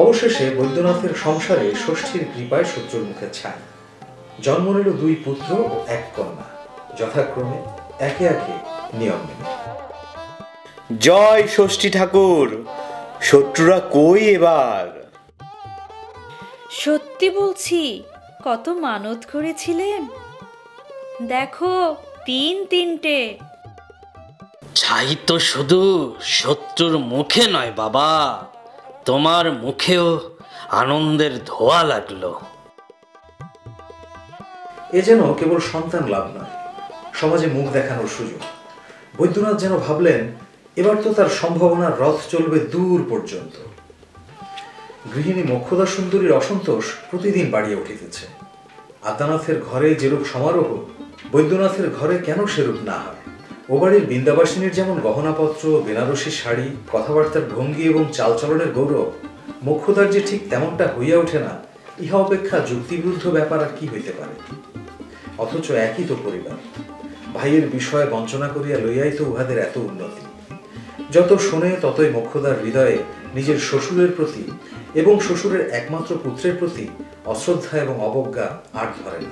অবশেষে বৈদ্যনাথের সংসারে ষষ্ঠীর কৃপায় শত্রুর মুখে ছাই। জন্ম নিল 2 পুত্র ও 1 কন্যা, যথাক্রমে একে একে নিয়ম মেনে। জয় ষষ্ঠী ঠাকুর, শত্রুরা কই এবার? সত্যি বলছি, কত মানত করেছিলেন, দেখো 3-3টে। ছাই তো শুধু শত্রুর মুখে নয় বাবা, তোমার মুখেও আনন্দের ধোঁয়া লাগলো। এ যেন কেবল সন্তান লাভ নয়, সমাজে মুখ দেখানোর সুযোগ। বৈদ্যনাথ যেন ভাবলেন, এবার তো তার সম্ভাবনার রথ চলবে দূর পর্যন্ত। গৃহিণী মোক্ষদা সুন্দরীর অসন্তোষ প্রতিদিন বাড়িয়ে উঠিতেছে। আদ্যানাথের ঘরে যেরূপ সমারোহ, বৈদ্যনাথের ঘরে কেন সেরূপ না হয়? ও বাড়ির বৃন্দাবাসিনীর যেমন গহনাপত্র, বেনারসি শাড়ি, কথাবার্তার ভঙ্গি এবং চালচলনের গৌরব, মোক্ষদার যে ঠিক তেমনটা হইয়া ওঠে না, ইহা অপেক্ষা যুক্তিবিরুদ্ধ ব্যাপার আর কি হইতে পারে? অথচ একই তো পরিবার, ভাইয়ের বিষয়ে বঞ্চনা করিয়া লইয়াই তো উহাদের এত উন্নতি। যত শোনে ততই মোক্ষদার হৃদয়ে নিজের শ্বশুরের প্রতি এবং শ্বশুরের একমাত্র পুত্রের প্রতি অশ্রদ্ধা এবং অবজ্ঞা আর ধরে না।